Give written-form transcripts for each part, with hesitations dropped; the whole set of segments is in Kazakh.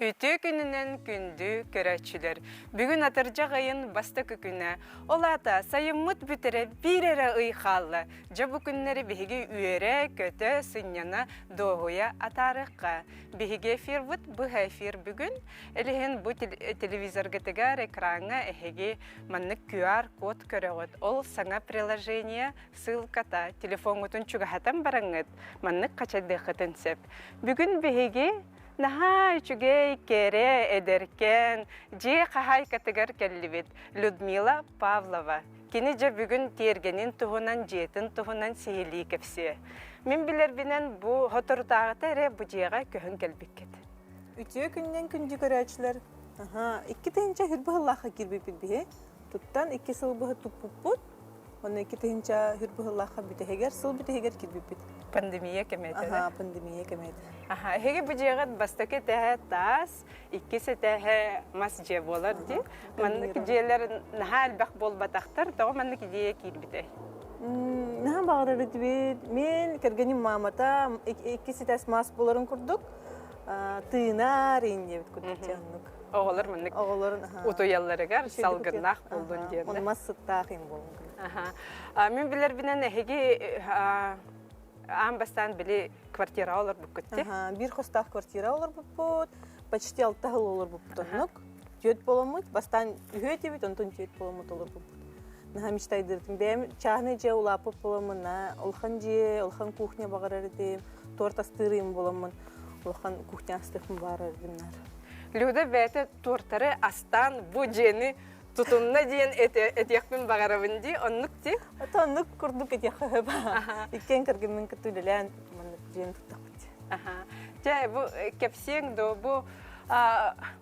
Үтө күнінен күнді көрәтшілер. Бүгін атыржақ айын басты күкіне. Олата сайыммыт бүтірі бір әрі ұйқалы. Жабы күннері бігі үйері көті сынняна доғуя атарыққа. Бігі эфир бұд бұға эфир бүгін. Әліген бұ телевизоргетігар экраңа әхеге маннық QR код көріғыд. Ол саңа приложение ссылката телефон ұтын чүгіхатан бараңыд. Маннық қачады қытын сеп. Бүгін бігі Наха үчүгей кере эдеркен, же қахай катыгар келлибит Людмила Павлова. Кені же бүгін тергенин туғынан жетін туғынан сейілі кепсе. Мен білер бінен бұ хотыртағыты әрі бұ жеға көхін келбеккет. Үтіе күннен күнді көрәчілер. Икки тәйінчә хүрбіғыллаға кірбепіт бі. Туттан икки сыл бұғы тұппұппұт. Оны икки тәйінчә хүрбіғыллаға бітігер, сыл бітігер кірбепіт. Пандемия кемеді. Пандемия кемеді. Хеге бұ жеғат бастаке тәхі тас, иккесі тәхі мас же болар де. Маннық жейлер наға әлбәқ бол батақтар, тоғы маннық идея кірбіті. Наға бағырыр өтібет. Мен кергенім мамата иккесі тәс мас боларын күрдік. Тыынар еңдебет күрдік. Оғылар маннық ұтуяларығар салғырнақ болдың деді. Оны мас сұттақ ең болын. Мен білер бінен әхеге ан бастан білі квартира олар бұп көтті? Бір қостақ квартира олар бұп бұд. Почти 6 жыл олар бұп бұтынық. Түйет боламыд. Бастан үйет ебет, онтын түйет боламыд олар бұп бұд. Наға мечтайдырдым. Бәм чағыны же олапып боламына. Олхан же, олхан кухня бағарар едем. Торт астырым боламын. Олхан кухня астықым барар едімнар. Люда бәті тортары астан бұ жені тұтымна дейін әтеқпен бағарабын дей, оннық дей? Оннық күрдік әтеқі ба. Иккен кіргімін күтілілән жені тұттақ бітті. Жай, бұ кепсең до, бұ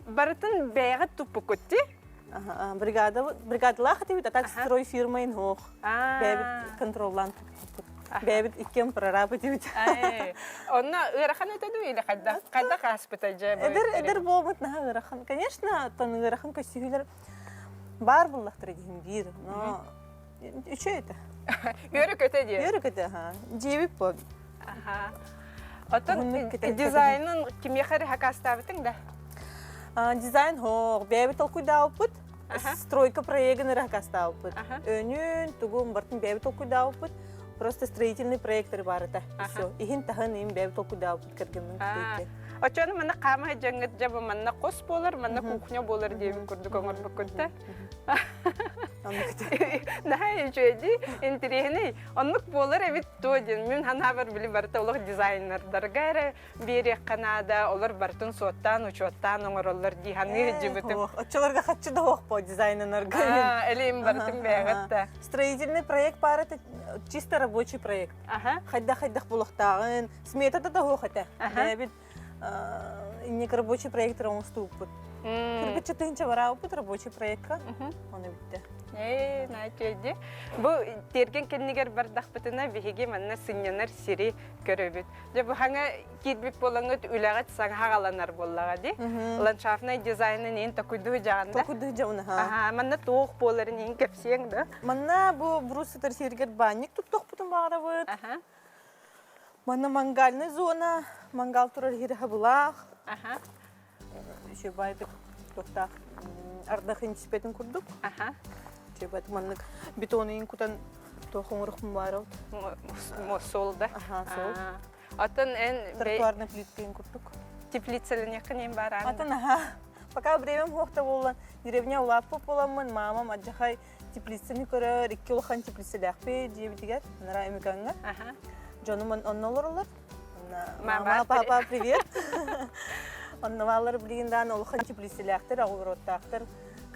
барытын бәйғат тұппы көтті? Бригадалақ әтебет, атак строй фирмайын оқ. Бәйбіт контроллан тұппы. Бәйбіт иккен прораб әтебет. Онна ұрахан өтеді үйлі қайда қаспыта жай? Эдер болмыт наға ұрахан. Конечно, тон ұрахан көстігілер бар бұллақтыр едім бір, но үші өті. Өрік өті де? Өрік өті, жебіп бол. Отын дизайнын кеме қары хақастабытың да? Дизайн хоқ, бәйбіт олқойда ауыппыт, стройка проегін хақастабыппыт. Өнін, тұғым бартын бәйбіт олқойда ауыппыт, просто строительный проекттер бар это. Ихин тағын ең бәйбіт олқойда ауыппыт кіргімін күтейті. Очоны мана қамы жаңғыт жабы мана қос болар, мана кухня болар дейбі күрдік оңыр бүкінті. Наға ешөйді, интерегіне, онлық болар әбет тоғын. Мен хана бар білі барыта олық дизайнердарға әрі берек қанада, олар бартын соттан, учоттан оңыр олар дейханы жібітім. Очоларға қатшы да оқ по дизайнерға. Әлейім бартын бәғітті. Строительный проект бар, это чисто рабочий проект. Хайдақ болықтағын, сметада да оқ әті. Нек рабочий проект оңыстуыппыт. Күрбет чатынча барауыппыт рабочий проектқа. Оны бітті. Нәтөйді. Бұл терген кеннегер бардақ бітіна бігеге манна сынянар сири көрөбіт. Бұл хаңа кетбек болаңыт үләғат саң хағаланар боллаға де. Ландшафтный дизайнын ең токуйдығы жағында. Токуйдығы жағында, Манна тоқ боларын ең кәпсең да. Манна бұл брусытыр сергер банник тұттық бұтын бағарабыт. Манна мангальный зона, мангал турар хирха булах. Еще байтык тоқтақ ардақ интиспетін күрдік. Еще байтык маннык бетонын күтан тоқың ұрықпын барау. Сол да? Сол. Атын ән... Тротуарны плиткейін күрдік. Теплицелін еқін ең бар аңды? Атын, Пока времем хоқта болан, деревня улапы боламын, мамам аджахай теплицені көрір, 2 улахан теплицелі ақпе дебетігер, нара эмеканға. Джонум оннолар. Мама, папа, привет. Оннолар білгендан олхан теплицелі ауыроттақтыр.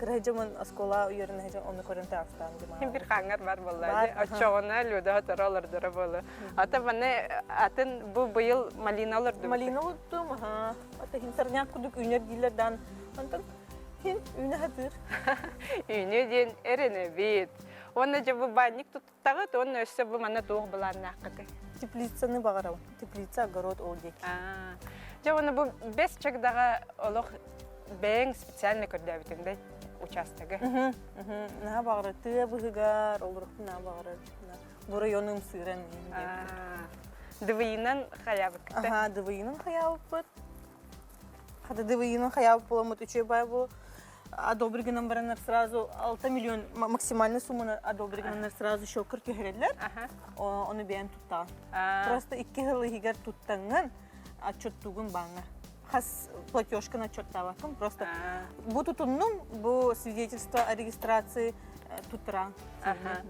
Кірәжімін оскола үйерін оны көрінті астан. Bir қаңар бар болады. Очоғына люда отыр олардыры болы. Ата баны атын бұл бұйыл малина оларды? Малина олардым. Ата хинсарняк күдік үйнер дейлердан. Антон хин үйне хатыр. Үйне ден әріні бейт. Оны же бұл банник тұттағыт, оны өсі бұл мана туғы бұланын аққыды. Теплицаны бағарау. Теплица, огород, ол дек. Же оны бұл 5 чағдаға олық бәң специальный көрдәбітіңді участығы. Наға бағарар, тыға бұғығар, олырықты наға бағарар. Бұл районым сырын. Дывыйынан қаябы күтті? Дывыйынан қаябы бұд. Хадады выйының хаяв поламыт үче бай бұл. Одобригеннан баранар сразу 6 миллион максимальный сумманы одобригеннан сразу шокер көһөрелер. Оны бәйін туттаған. Просто 2 жылы егер туттаңын отчеттугун баңа. Хас платежка на отчет тавакым. Просто бұл тутуннум, бұл свидетельство о регистрации туттыран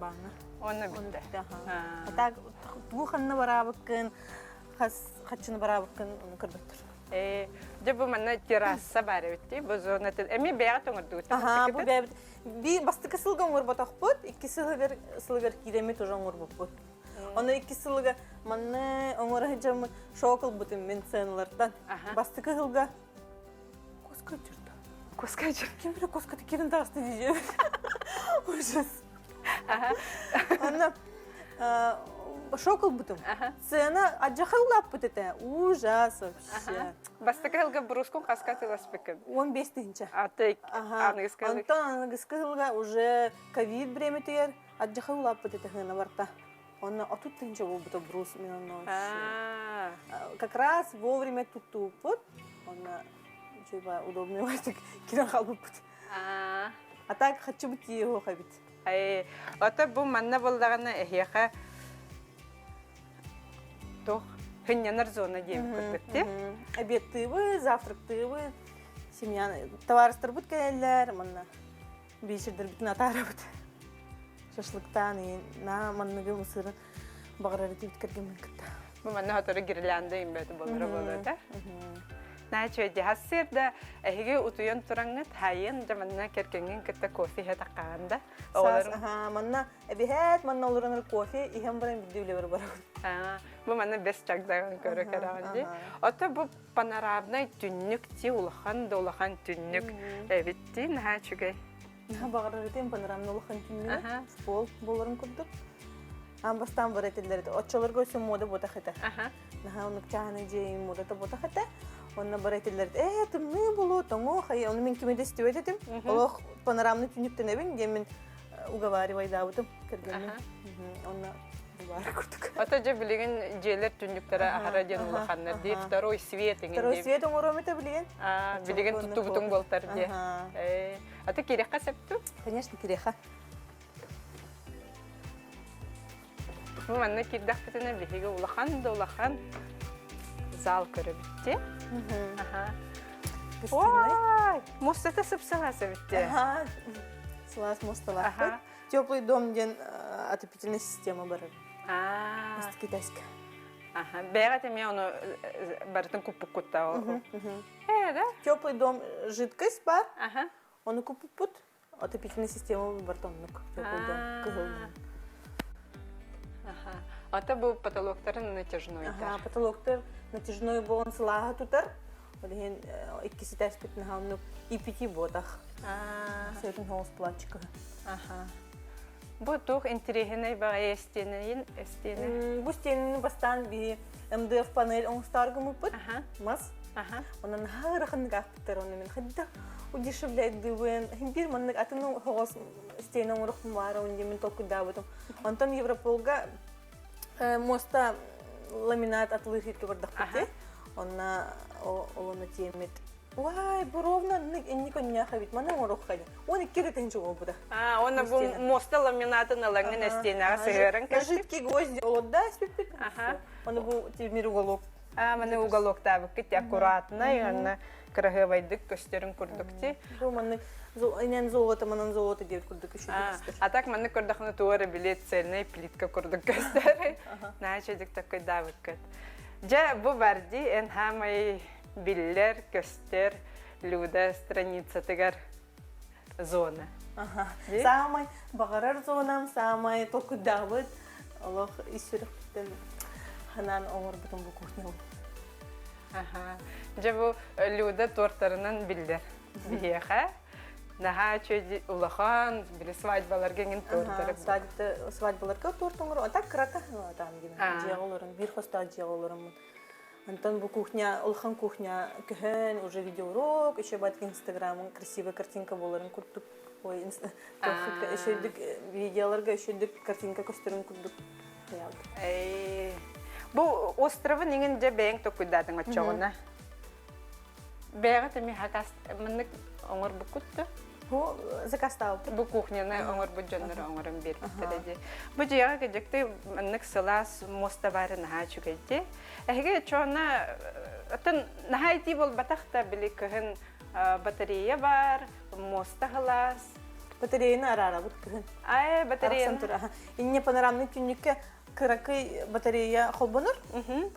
баңа. Оны бітті. Так, бұл ханна барабықын, хатчыны барабықын оны көрбеттір. Бұл мәнна терраса бәрі өтті. Бұл зона тел. Әме бәғат оңырды өтті. Бұл бәғат. Бастықы сылға оңыр батақ бұд, 2 сылғар керемет уже оңыр бұд. Оны 2 сылға мәнні оңыр жамын шоқыл бұдым мен сәнілерден. Бастықы сылға коска жүрді. Коска жүрді? Кем білі коскаты керін тағысты дейже. Ужас. Оны шокол бұдым. Цена аджаха ұлап бұдыды. Ужас вообще. Бастықы сылға бұрыскон қасқаты ласпекін? 15-нче. Аты анығыз Антон анығыз сылға уже ковид бреметер. Аджаха ұлап бұдыды ғына барта. Он отут-тынче был бы брус минут. Как раз вовремя тут вот. Он чего удобный ватик кинахал бы. А так хочу быть его хабит. Это был манна болдагана эхеха. То хыннянар зона дем көттү. Обед тывы, завтрак тывы. Семья товарыстар бут келелер, манна. Вечердер бит натара бут. Шашлыктан на манныгы мусыры багырары тип кергенмен кытта. Бу манна хатары гирлянда имбети болары болар. Начойди хассырда эһиге утуян тураңны тайын жаманна кергенген кытта кофе хатакканда. Манна эбихет манна олорын кофе иһем баран бидүле бар. Бу манна бес чагдаган көрө караганди. Ата бу панорамный түннүк ти улахан долахан түннүк эбитти начугай. Багырары тем панорамный улахан түннүк футбол боларын көрдүк. Амбастан бар этилер. Отчолор көсү мода бота хата. Наха уну чаны же мода та бота хата. Онна бар этилер. Тымны боло тоңо хай. Оны мен кимеде стебет этим. Олох панорамный түннүктен эбин мен уговаривай дабытым кергенмен. Онна бар көрдүк. Ата же билген жерлер түннүктөрө ахара ден улахандар ди второй свет деген. Второй свет оңором эте билген. Билген туттубутуң болтар ди. Ата керекка септу? Конечно, кереха. Бу манна кирдактына биһиге улахан зал көрөбүтти. Ой, мостата сыпсаласы битти. Слаз мосталар. Теплый дом ден отопительная система бар. Мост китайская. Бегат эме ону бартын куппуккутта. Да? Теплый дом жидкость бар. Оны куппут. Отопительная система бартоннук. Теплый дом. Ата бу потолоктарын натяжной. Потолоктар натяжной болон сылага тутар. Олеген иккиси таспетин хаунук и 5 бодах. Сөйтін холс плачка. Бу тух интересный бага эстенин. Бу стенин бастан би МДФ панель оңстаргы мыпыт. Мас. Онан харахын гаптар оны мен хадда удешевляет дывен. Бир маннык атыны холс стенин оңрухтун бары онде мен толку дабытым. Антон Европолга моста ламинат отлыхитке бардак бите. Онна олона темет. Ой, буровна никон не хавит. Мана оңрухкали. Он керетен жоо буда. Онна бу моста ламинатын алагын стенага сыгырын кашып. Жидкий гвозди олода спипит. Он бу темир уголок. Мана уголок табы кити аккуратно, онна краговайдык көстерин курдукти. Бу маны инен золото, манан золото деп курдук еще. А так маны курдахны туары билет цельный плитка курдук көстери. Начадык такой давык кет. Жа бу барди эн хамай биллер көстер люда страница тегар зона. Самый багарар зонам, самый толку давыт. Аллах исүрөктөн ханан оңор бутун бу кухня. Жа бу люда тортарынан биллер. Бияха. Наха чөйди улахан, биле свадьбалар генген торттары. Свадьбаларга торт оңор. Так крата там генен. Жеголорун, бир хоста жеголорун. Антон бу кухня, улхан кухня көхөн, уже видеоурок, еще бат Инстаграм, красивая картинка боларын курдук. Ой, еще видеоларга, еще картинка көстерин курдук. Бу островы неген же бэйң токуйдадың отчоғына? бәгә тәми хакас минек оңор букутты. Бу закастал. Бу кухняны оңор бу җаннар оңорын бердәде. Бу җыяга кәҗәкте минек сылас моста барын ха чүгәйте. Әгә чона атын нахайти бул батакта биликһен батарея бар, моста халас. Батареяны арара бут күн. Ай, батарея. Инне панорамный түннүккө кыракы батарея холбонор.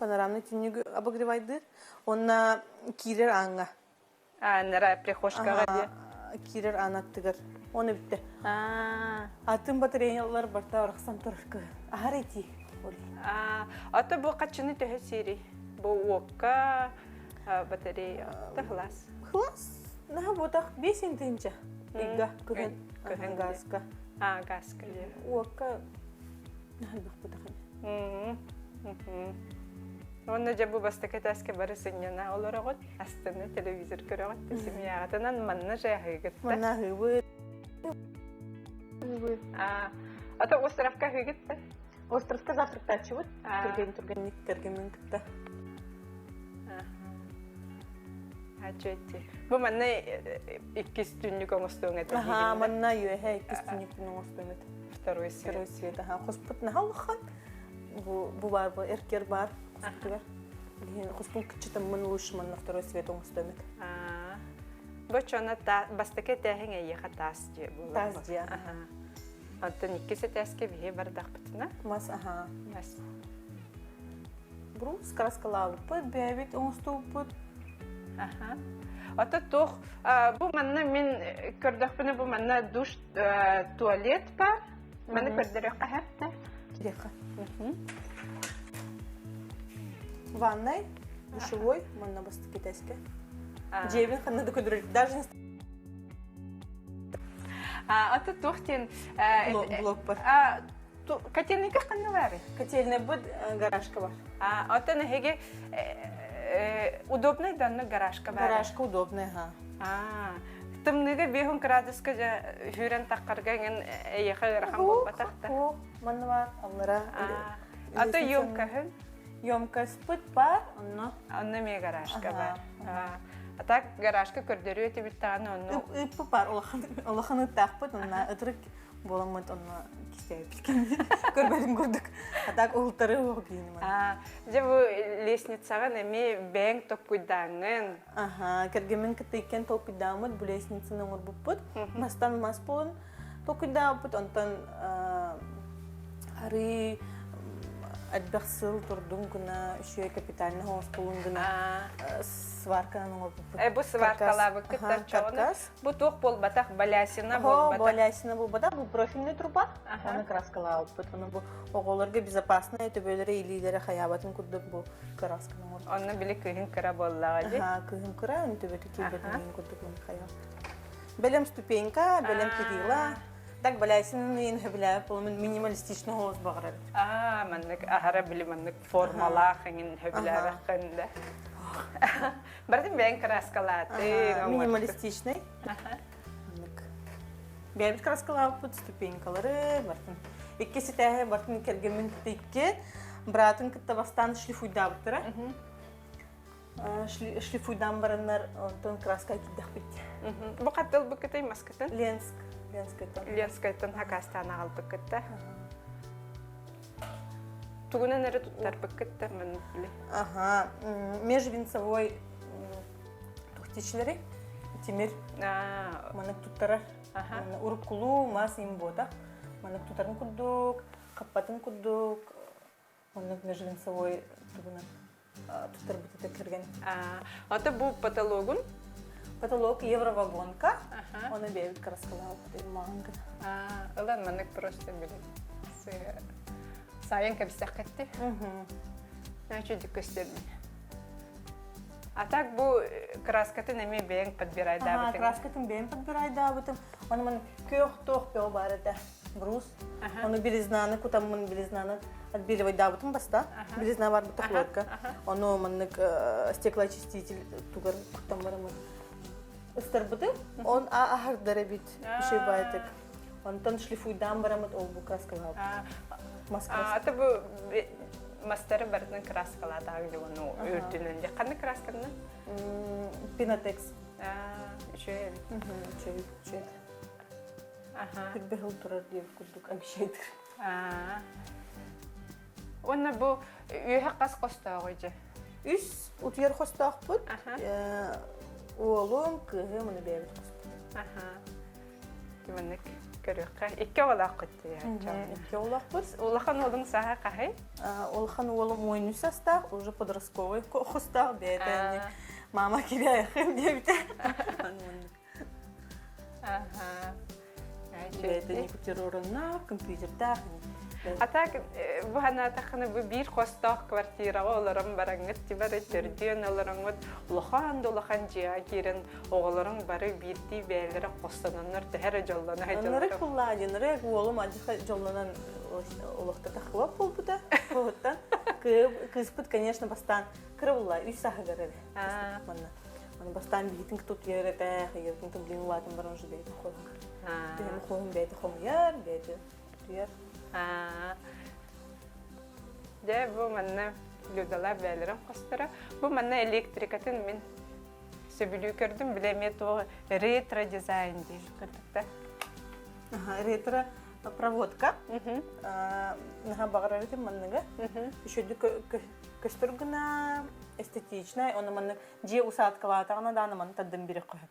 Панорамный түннүгү обогревайды. Онна кирер аңга. Нара прихожкага ди. Кирер анаттыгар. Оны битте. Атын батареялар барта араксан туркы. Ахарети. Ата бу качыны төһө сири. Бу окка батарея тахлас. Хлас. Наха ботак 5 тынча. Ига күн газга. Газга. Окка. Наха ботак. Онна жабу бастакетаске барысынна олорогот астыны телевизор көрөгөт семьягатынан манна жайгыгыт. Манна хыбы. Ата островка хыгыт. Островка завтракта чыбыт. Турген кирген кытта. Ачетти. Бу манна 2 түннүк оңостуңет. Манна юэ 2 түннүк оңостуңет. Второй свет. Хоспут нахалхан. Бу бар, бу эркер бар. Хоспун кичитем мен лучшман на второй свет оңостуңет. Бу чона бастакет тәһеңе яхатас ди бу. Тас ди. Антон 2 сетәске бе бардак битна. Мас Мас. Брус краскалау пут бебит оңоступ. Ата тох бу манна мен көрдөхпүнө бу манна душ туалет бар. Маны көрдөрөк кахатта. Река. Ванной, душевой, манна бастакетеске. Джевин ханна көдөрөк даже ата тохтен блок бар. Котельника кандай бар? Котельная бут гаражка бар. Ата неге удобный данный гаражка бар. Гаражка удобная, Тымныга бехун градуска хүрен таккарган эйха рахам болбатакта. Манна бар, аллара. Ата ёмкаһын. Ёмкас пут бар, онно ме гаражка бар. Ата гаражка көрдөрү этибиттаганы онно. Ыппы бар, олаханы тахпыт, онна ытрык боламыт, онна кистеби билген. Көрбөдүм көрдүк. Атак ултары огийни мана. Жабу лестницага неме бең токуйдаңын. Кергемен кытыйкен токуйдамыт, бу лестницаны оңор буппут. Мастан мас болун токуйдапыт, онтон ары Адбахсыл турдун гына үшөй капитальный хостулун гына сварканын оңор буппут. Бу сваркалабы кыттар чоғыны. Бу тоқ болбатақ балясина болбатақ. Балясина болбатақ, бу профильный труба. Оны краскалабыт. Оны бу оголорга безопасно өтөбөлөрө илилери хаябатын курдук бу красканын оңор. Оны биле кыйын кыра боллага же? Кыйын кыра, өтөбөтү кийбетин курдук оны хаяб. Белем ступенька, белем перила. Так балясинын ен хөбіләп, ол минималистичный хоз бағырар. Маннык ахара білі маннык формалақ еңін хөбіләбі қында. Бардың бәң краскалаты. Минималистичный. Бәбіт краскалап бұд ступенькалары бардың. Иккесі тәхі бардың кергемен күтті братын күтті бастан шлифуйда бұттыра. Шлифуйдан барынлар онтон краска киддақ бітті. Бұ қаттыл бұ күтей маскатын? Ленскайтан хакастана алып кытта. Тугунан әрі туттар бікітті мән білі. Межвинцевой тухтичлері, темір, мәнік туттарар. Урып кулу, мас им бота. Мәнік туттарын күрдік, қаппатын күрдік. Мәнік межвинцевой тугунан туттар бітті кірген. Аты бұл патологун? Потолок евровагонка, он обеет краскалау, манга. Ладно, манек просто билет. Саянка бисакатти. Начу дикостерми. А так бу краскаты неме бең подбирай да бутын. Краскатын бең подбирай да бутын. Он мен кёх-тох пел барыда. Брус. Он белизнаны, кутам мен белизнаны отбеливать да бутын баста. Белизна бар бутын хлопка. Он менник стеклоочиститель тугар кутам барамын. Старбыты, он ахардары бит, ушей байтык. Он тон шлифуйдан барамыт ол бу краскалау. Ата бу мастері бәрінің краскалатағы деп оны өрдінінде. Қанды красканы? Пинотекс. Үшеу. Үшеу. Күрбе ғыл тұрар деп күрдік әбішейдір. Оны бұл үйе қас қостағы ойды? Үс ұтер қостағы бұд. Оғылым күгі мұны бәйбіт қоспыд. Демінік көріққа. Икі олақ күтті? Икі олақ бұд. Олақан олың саға қағай? Олақан олым ойын үс астақ, уже подростковый қостағы бәйбіт. Мама кебе аяқым бәйбіт. Бәйбіт некутер орынна, компьютердақ. Атак бұхана тақыны бір қостақ квартираға оларым бараңыз тибары түрден оларыңыз улахан жия керін оғыларың бары бірді бәлері қостананыр тәәрі жолланы айтылыр. Онырық бұлладен, рек олым ажыға жолланан олықты тақылап бол бұда. Кызбыт, конечно, бастан кірі бұлла, үш сағы көреді. Бастан бейтін күтіп ереді, ердің түмлен ұлатын барың жы бейді қойын. Дүйемі қойын бейді қомияр, бейді түйер. Де, бұл мәнне людалар бәлерім қостыры. Бұл мәнне электрикатын мен сөбілі көрдім, білемет оғы ретро-дизайн дейін көрдікті. Ретро проводка. Наға бағыр әретім мәннеге. Үшеді көстіргіна эстетичная, оны мәнне же усаткалатағына даны мәнне таддым берек қойып.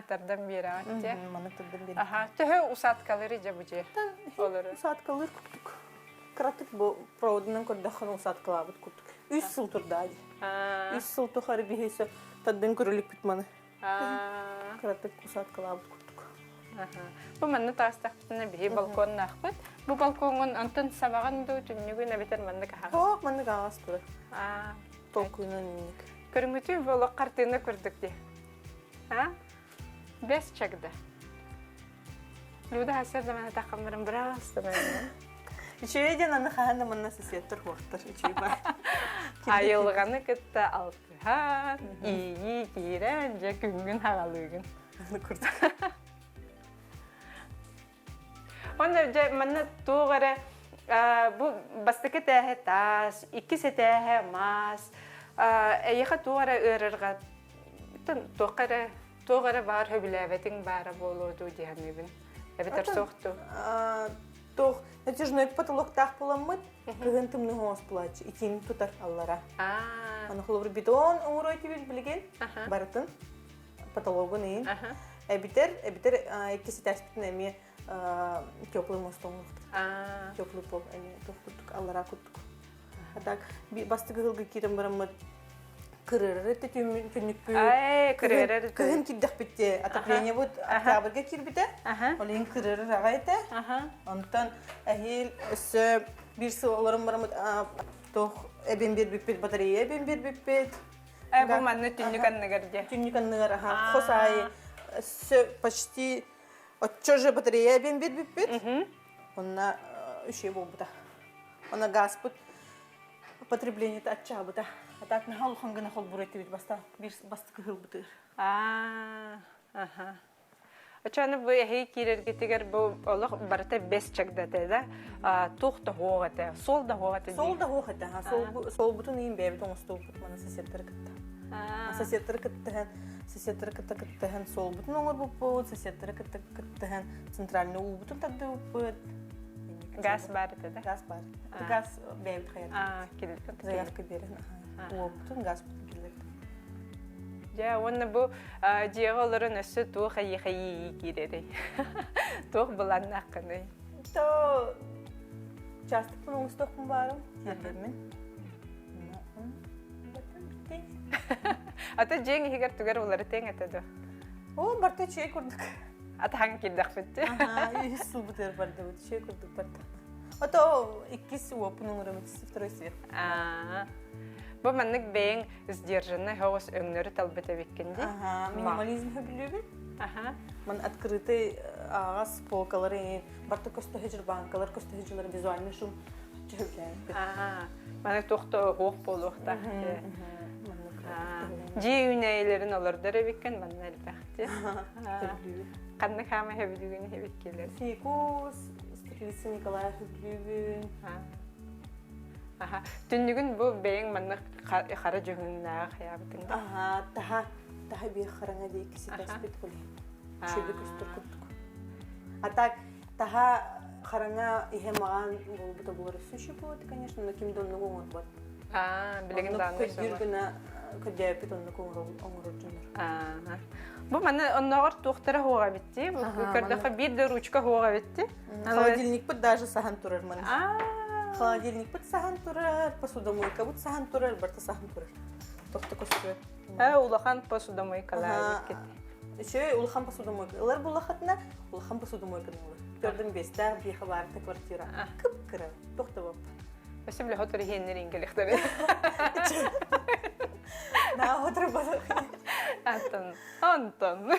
Таддым берек, те? Мәнне таддым берек. Түхі усаткалары же бұ же? Усаткалар күттік. Кратық бұл проводынан көрдіқін усаткалабыд күттік. 3 сыл тұрдады. 3 сыл тұқары бейесі таддын көрілік бүт мәнне. Кратық усаткалабыд күттік. Бұл мәнне тағыстақпытына бей балконын ақпыд. Бұл балконын антын сабаған дөу түнігін әбетер мәнне қағас? Оқ, мәнне қағас тұры. Толкуынан енек. Көріңгіті бұл қартыны көрдік де? Бәс чәкді. Люда әсерді мәне тақымырым біраз дұмайын. Үшеуден аны қағанда мұнна сесеттір қоқтыр. Үшеу бар. Айылғаны күтті алтыған, ии кейрен, жа күнгін хағалығын. Аны көрдік. Оны мәне туғыры бұл бастықы тәхі тас, икісі тәхі мас, әйіға туғыры өрірға, туғыры бар хөбіләбетің бары болуды дейінебін. Әбетер соқты? Тоқ, нәтижный потолоқтақ боламыд, күгін тымның оңыз бұлачы, икені тұтар аллара. Аны құлыбыр бетон оңыр өйті білген, барытын, потологын ең. Әбетер, икісі тәспітін әме теплый мост оңылықты. Теплый пол, әне тоқ күттік, аллара күттік. Атак, басты күгілгі керім барамыд, кырырыр өтті түнікпі. Күгін кирдіқ бітті. Атапление бұд октябрға кир біті. Олейін кырырыр аға еті. Онтан әйел өсі бір сыл оларым барамыд, тоқ әбен бер біппет, батарея әбен бер біппет. Бұл мәнні түнік анныгар де? Түнік анныгар, қос айы өсі почти отчо же батарея әбен бер біппет. Онна үше бол бұда. Онна газ бұд. Потребление атча бұда. Атак на халу хангына хол бұреті бет басты күхіл бұтыр. Очаны бұл әйі керергетігер бұл олық барыта бес чагдаты да? Туқ да хоғаты, сол да хоғаты? Сол да хоғаты. Сол бұтын ең бәбіт оңысты бұт мана сосеттері күтті. Сосеттері күттіген сол бұтын оңыр бұт, сосеттері күттіген центральный ұл бұтын тады бұт. Газ барыты да? Газ барыты. Газ бәбіт қаят. Заявка берін. Оптun gaz bilirdi. Ya onu bu diğerlerin üstü tuğ hayı gireri. Tuğ bulan hakkında. To çastık bunun üstü okun varım. Yerlemin. Ata cengi higar tuğar oları tenga tadı. O barta şey kurduk. Ata hangi kirdak bitti? Yüzsül bu tarafa barta şey kurduk barta. Ata ikisi o bunun uğramıştı. Второй свет. Bu mənlik beyin сдержанный хавас öngleri talbet evikkende. Минимализм хөбүлүбү. Мен открытый агас полкалары, барта көстөһөжөр банкалар, көстөһөжөр визуальный шум чөһөбләй. Мен тохто хох болукта. Жи үнәйлерин алардар эвиккен мен әлбәхте. Канны хама хөбүлүгүн эвиккелер. Фикус, Стелица Николаев хөбүлүгүн. Аха. Түннүгүн бу бейин манна хара жөңүннаа хаябытың да. Ага, таха би хараңа дей киси таспит куле. Чөбү көстөр куттук. Атак таха хараңа ихе маган болбута булар суши болот, конечно, но ким донну гоңот бат. Билеген данный сама. Көдүргүнө көдөпит онну оңорожундар. Бу манна онногор тухтара хуга битти. Бу көрдөкө бир дэ ручка хуга битти. Холодильник бут даже сахан турар мана. Холодильник бут сахан турар, посудомойка бут сахан турар, барта сахан турар. Тохта көстөр. Улахан посудомойкалар бит. Еще улахан посудомойка. Улар булахатна, улахан посудомойка нолар. Төрдөн бестер би хабарта квартира. Кыпкыра. Тохта бап. Бесимле хотор хеннер ингелехтер. На отыр бала. Антон.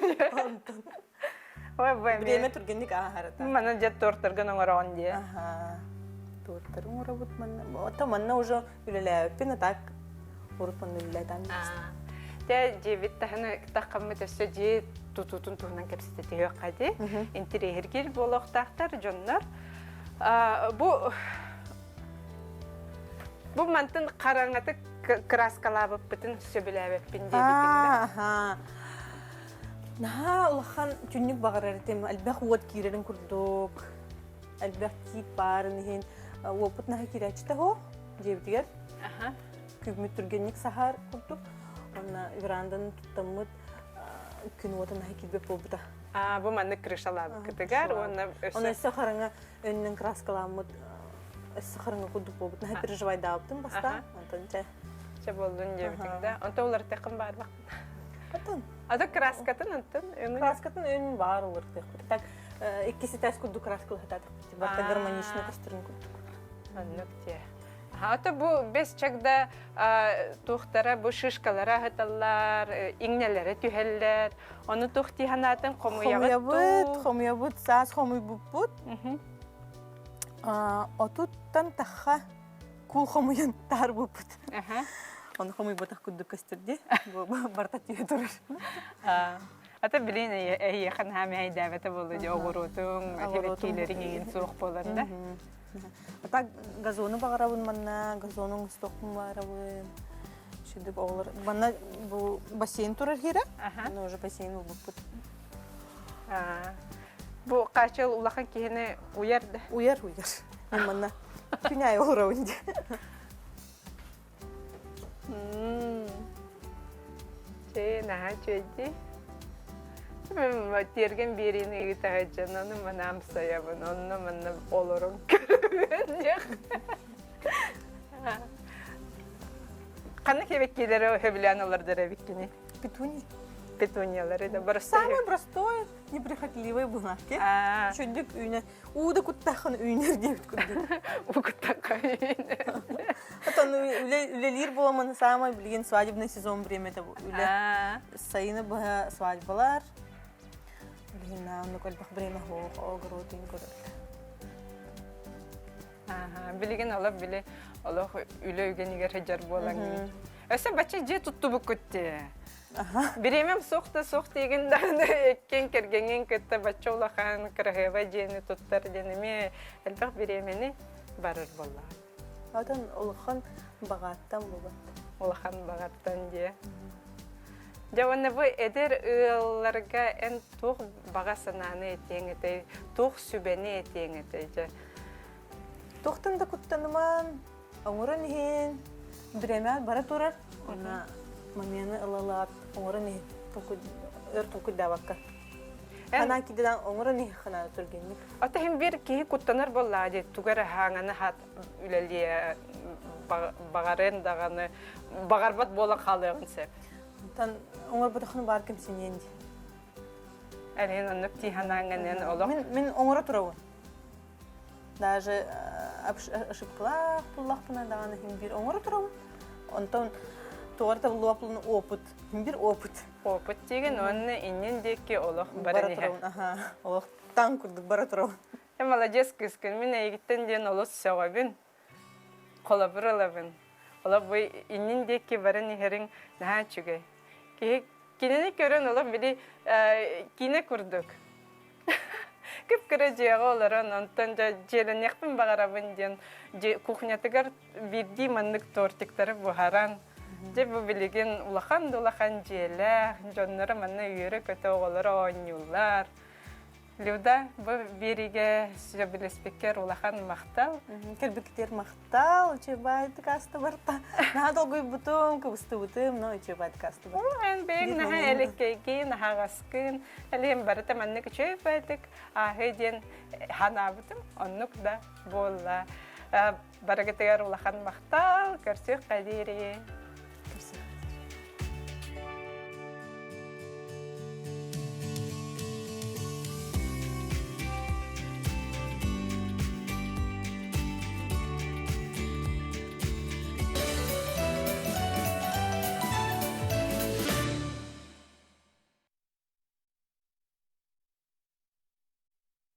Ой, Время тургенник ахарата. Мана жет тортырган оңорон ди. Ага. Тортыр оңорабут манна. Ата манна уже үлеләппен так. Урут манна үлеләдән. Тэ жебит тахны таккаммы төссө же тутутун туунан кепсетети өккади. Интерьергил болохтактар жоннор. Бу мантын караңаты краскалабып битин сөбүләбеппин дебитин. Наха улахан түннүк багарар тем албах вот кирерин курдук. Албах тип барын хин опыт наха кирачта хо жебитигер. Күбмү тургенник сахар курдук. Онна верандан туттамыт күн отын наха кирбеп болбута. Бу манны крышалабып кытыгар, онна Оны сахарыңа өннүн краскаламыт сахарыңа курдук болбут. Наха переживай дааптым баста. Антонча. Че болдун жебитиң да. Онта олар текин бар бак. Атын. Ада краскатын антын. Краскатын өн бар олар тек. Так иккиси тас курдук краскал хатат. Барта гармонично костурун курдук. Аннык те. Ата бу бес чагда тухтара бу шишкалара хаталлар, иңнелери түһеллер. Оны тухти ханатын комуябыт. Хомуябыт, саас хомуйбуппут. Отуттан таха кул хомуян тар буппут. Оны хомуйбутах курдук костурди. Барта түйе турар. Ата билин яхан хами айдабата болду же огорутун, хебеткилерин эгин сурук боланда. Так газону багарабын манна, газонун стокун багарабын. Шүндүк оглар. Манна бу бассейн турар хире. Но уже бассейн болбуппут. Бу качыл улахан кихине уярды. Уяр. Манна күнәй олрауынды. Наха чөйді. Мен терген берені егітағаджан, оны манам саябын, оны манам олырын көріп. Қаны кебеккелері өбілен олардар әбеккені? Петуниялары да барыстайы. Самый простой, неприхотливый булавки. Чөндік үйіне. Ууда күттақын үйінер дейбіт күрді. У күттаққа үйінер. Атан үлелер боламын самый білген свадебный сезон времета бұл. Үле сайыны бұға свадьбалар. Білген намны көлбақ бреме хоқ, огыротын көрір. Білген олар біле, олар үле үйгенігер хеджар болан. Өсі бачы же тұтты бұл күтті. Биремем соқты егіндарны еккен кергенген күтті бачы олақан кірғева жені тұттар денеме әлбақ биремені барыр болар. Одан олақан бағаттан болат. Олақан бағаттан де. Жауаны бұл әдер ұяларға ән тұқ баға сананы етеңіті, тұқ сүбәні етеңіті. Тұқтан да күттаныман, оңырын ең, біреме бара тұрар. Она мамені ылалап, оңырын ең, өр тұлкүдді баққа. Хана кидеден оңырын ең қана түргенлік. Ата hem bir кейі күттанар болады, түгәрі хаңаны хат үләлі бағарын дағаны, бағарбат болан қалығын сәп. Тан оңыр бұдақыны бар кім сен енді? Әлген онық тиханаңын олық? Мен оңыра тұрауын. Даже ошибкалақ пұллақпына дағаны hem bir оңыра тұрауын. Онтан туғарта бұлуапылын опыт. Hem bir опыт. Опыт деген оны иннен деке олық бара тұрауын. Олық таң күрдік бара тұрауын. Молодец кыскын, мен әйгіттен ден олыс сөғабын, қолабыр олабын. Ола бұй иннен деке барын ехерін наға чүгей. Кинені көрін олық білі кине күрдік. Күп кыра жега олорон онтон желенекпин багарабын ден кухнятыгар бирди маннык тортиктары бухаран. Же бу билеген улахан желе, жоннора манна үйөрө көтө оголор оңюллар. Люда, бу бириге сөбилеспекер улахан мактал. Келбектер мактал, учебайт касты барта. На долгой бутум, кыбысты бутум, но учебайт касты барта. Эн бег наха элеккейги, наха гаскын, элем барыта маннык учебайтык, ахеден ханабытым, оннук да болла. Барагатыгар улахан мактал, көрсөк кадири.